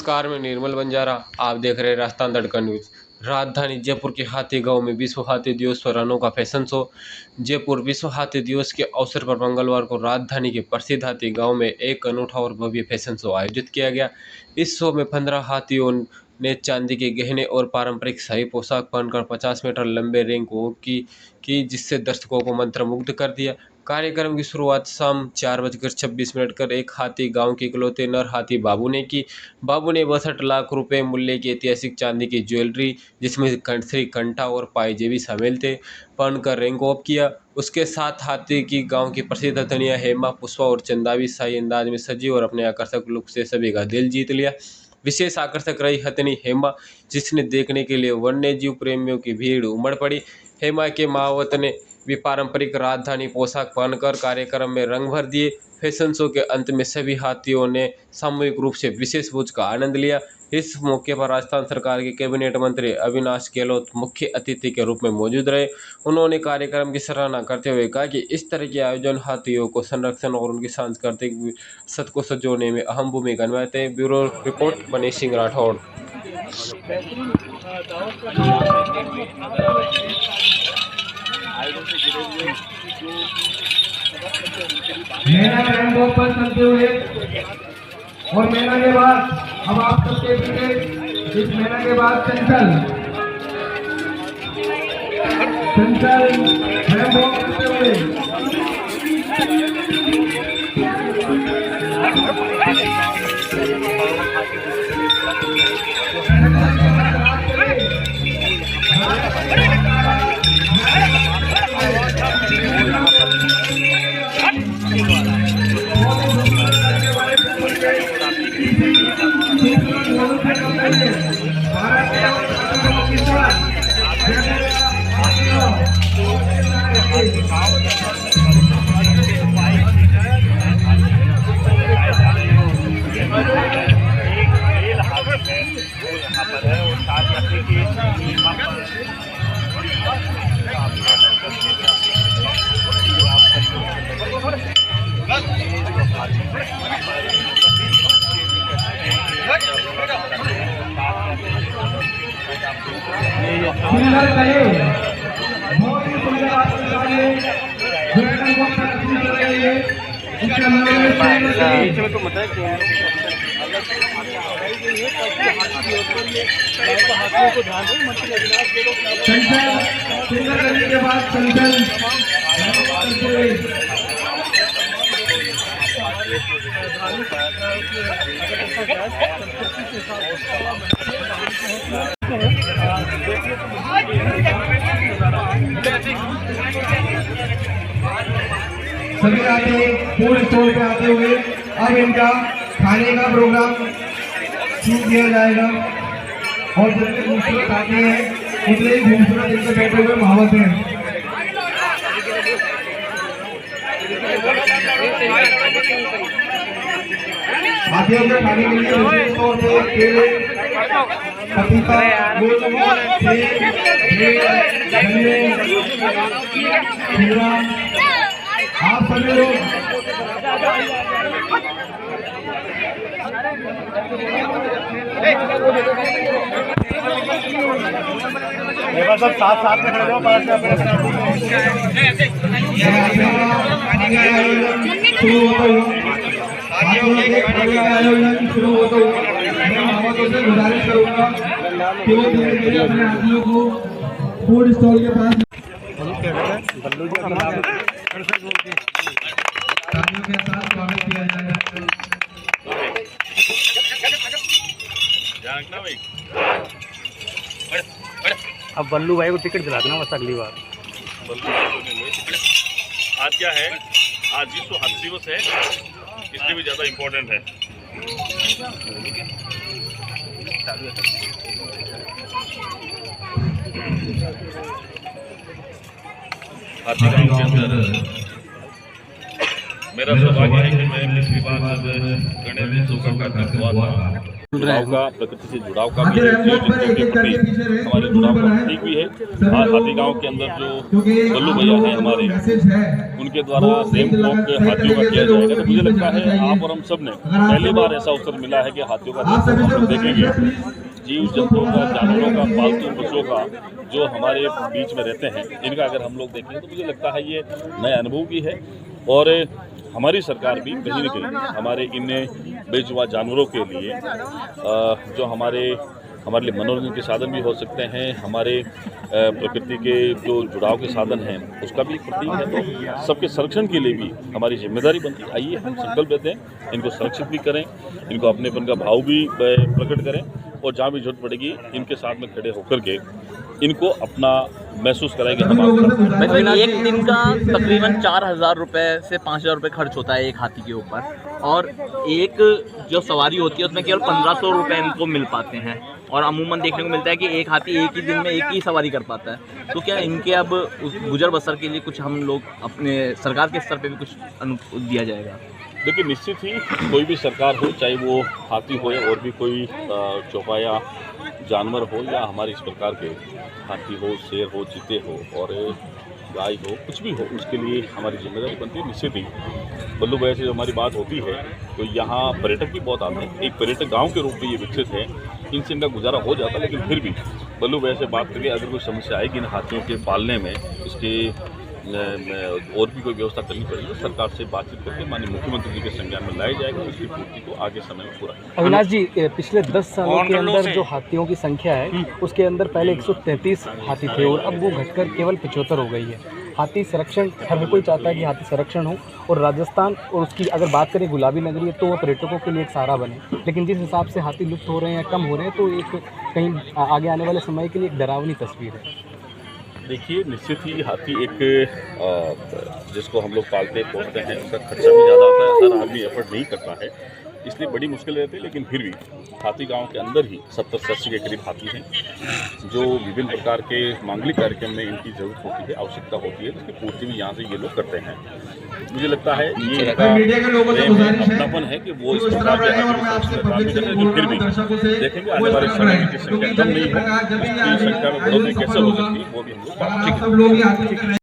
नमस्कार, मैं निर्मल बंजारा। आप देख रहे हैं राजस्थान तड़का न्यूज। राजधानी जयपुर के हाथी गांव में विश्व हाथी दिवस पर अनोखा फैशन शो। जयपुर विश्व हाथी दिवस के अवसर पर मंगलवार को राजधानी के प्रसिद्ध हाथी गांव में एक अनूठा और भव्य फैशन शो आयोजित किया गया। इस शो में 15 हाथियों ने चांदी के गहने और पारंपरिक शाही पोशाक पहनकर 50 मीटर लंबे रैंप वॉक की जिससे दर्शकों को मंत्रमुग्ध कर दिया। कार्यक्रम की शुरुआत शाम 4:26 कर एक हाथी गांव के इकलौते नर हाथी बाबू ने की। बाबू ने 62 लाख रुपए मूल्य की ऐतिहासिक चांदी की ज्वेलरी, जिसमें श्री कंठा और पायजेबी शामिल थे, पहनकर रैंक ऑफ किया। उसके साथ हाथी की गांव की प्रसिद्ध हथनियां हेमा, पुष्पा और चंदा भी शाही अंदाज में सजी और अपने आकर्षक लुक से सभी का दिल जीत लिया। विशेष आकर्षक रही हथनी हेमा, जिसने देखने के लिए वन्य जीव प्रेमियों की भीड़ उमड़ पड़ी। हेमा के मावत ने भी पारंपरिक राजधानी पोशाक पहनकर कार्यक्रम में रंग भर दिए। फैशन शो के अंत में सभी हाथियों ने सामूहिक रूप से विशेष भोज का आनंद लिया। इस मौके पर राजस्थान सरकार के कैबिनेट मंत्री अविनाश गहलोत मुख्य अतिथि के रूप में मौजूद रहे। उन्होंने कार्यक्रम की सराहना करते हुए कहा कि इस तरह के आयोजन हाथियों को संरक्षण और उनकी सांस्कृतिक विरासत को संजोने में अहम भूमिका निभाते हैं। Bureau report Manish Singh Rathore. मैना रैंप वॉक पर चलते हुए और मैना के बाद अब आप सबके पीछे इस मैना के बाद चंचल रैंप वॉक करते हुए सुंदर कहे बहुत ही सुंदर आपके सामने जो वो प्रस्तुत कर रही है। इसका सुंदर करने के बाद चंचल सभी आते फूड स्टॉल पे आते हुए अब इनका खाने का प्रोग्राम शुरू किया जाएगा और जितने खूबसूरत आते हैं उतने ही खूबसूरत इनके बैठे हुए माहौल हैं। हाथियों के खाने के लिए विशेष तौर पे केले, पपीता, खीरा, आप सभी लोग सब साथ साथ में खड़े हो। आयोजन शुरू होता हुआ मैं मोहम्मद से गुजारिश करूंगा कि वो धीरे धीरे अपने हाथियों को फूड स्टॉल के पास के साथ स्वागत किया जाएगा। अब बल्लू भाई को टिकट दिला देना बस अगली बार। आज क्या है, आज विश्व हाथी दिवस है, इसलिए भी ज़्यादा इम्पोर्टेंट है। हाथी गांव के अंदर मेरा सौभाग्य है कि मैं पिछली बार गणेश उत्सव का हुआ था जुड़ाव का, प्रकृति से जुड़ाव का भी है, जीव जंतुओं के प्रति हमारे जुड़ाव का प्रतीक भी है। आज हाथी गांव के अंदर जो बल्लू भैया हैं हमारे, उनके द्वारा रेम वॉक हाथियों का किया जाएगा। तो मुझे लगता है आप और हम सब ने पहली बार ऐसा अवसर मिला है कि हाथियों का रेम वॉक हम देखेंगे। जीव जंतुओं का, जानवरों का, पालतू पशुओं का जो हमारे बीच में रहते हैं, इनका अगर हम लोग देखें तो मुझे लगता है ये नया अनुभव भी है। और हमारी सरकार भी कहीं न कहीं हमारे इन बेजुबां जानवरों के लिए जो हमारे लिए मनोरंजन के साधन भी हो सकते हैं, हमारे प्रकृति के जो जुड़ाव के साधन हैं उसका भी एक प्रतीक है। तो सबके संरक्षण के लिए भी हमारी जिम्मेदारी बनती है। आइए हम संकल्प लेते हैं, इनको संरक्षित भी करें, इनको अपनेपन का भाव भी प्रकट करें और जहाँ भी जरूरत पड़ेगी इनके साथ में खड़े होकर के इनको अपना महसूस कराएंगे। हम एक दिन का तकरीबन 4,000 रुपये से 5,000 रुपये खर्च होता है एक हाथी के ऊपर, और एक जो सवारी होती है उसमें केवल 1,500 रुपये इनको मिल पाते हैं। और अमूमन देखने को मिलता है कि एक हाथी एक ही दिन में एक ही सवारी कर पाता है। तो क्या इनके अब गुजर बसर के लिए कुछ हम लोग अपने सरकार के स्तर पे भी कुछ दिया जाएगा? देखिए, निश्चित ही कोई भी सरकार हो, चाहे वो हाथी हो या और भी कोई चौपाया जानवर हो या हमारे इस प्रकार के हाथी हो, शेर हो, चीते हो और गाय हो, कुछ भी हो, उसके लिए हमारी जिम्मेदारी बनती है। निश्चित ही बल्लू भाई से जो हमारी बात होती है तो यहाँ पर्यटक भी बहुत आते हैं। एक पर्यटक गांव के रूप में ये विकसित है, इनसे इनका गुजारा हो जाता है। लेकिन फिर भी बल्लू भाई से बात करके अगर कोई समस्या आएगी इन हाथियों के पालने में, इसके और भी कोई व्यवस्था करनी पड़ेगी, सरकार से बातचीत करके माननीय मुख्यमंत्री जी के संज्ञान में लाया जाएगा। उसकी पूर्ति को आगे समय में पूरा। अविनाश जी, पिछले 10 सालों के अंदर जो हाथियों की संख्या है उसके अंदर पहले 133 हाथी थे और अब वो घटकर केवल 75 हो गई है। हाथी संरक्षण, हर कोई चाहता है कि हाथी संरक्षण हो, और राजस्थान और उसकी अगर बात करें गुलाबी नगरी है तो वो पर्यटकों के लिए एक सहारा बने। लेकिन जिस हिसाब से हाथी लुप्त हो रहे हैं या कम हो रहे हैं तो एक कहीं आगे आने वाले समय के लिए एक डरावनी तस्वीर है। देखिए, निश्चित ही हाथी एक जिसको हम लोग पालते पोसते हैं, उसका खर्चा भी ज़्यादा आता है, हर आदमी एफर्ट नहीं करता है, इसलिए बड़ी मुश्किल रहती है। लेकिन फिर भी हाथी गांव के अंदर ही 70 से 80 के करीब हाथी हैं जो विभिन्न प्रकार के मांगलिक कार्यक्रम में इनकी ज़रूरत होती है, आवश्यकता होती है, जिसकी पूर्ति भी यहाँ से ये लोग करते हैं। मुझे लगता है ये इनका अपनापन है कि वो इस प्रकार के लेकिन फिर भी देखेंगे आने वाले समय में की संख्या कम नहीं हो, इसकी संख्या में बढ़ोतरी कैसे हो सकती है वो भी हम लोग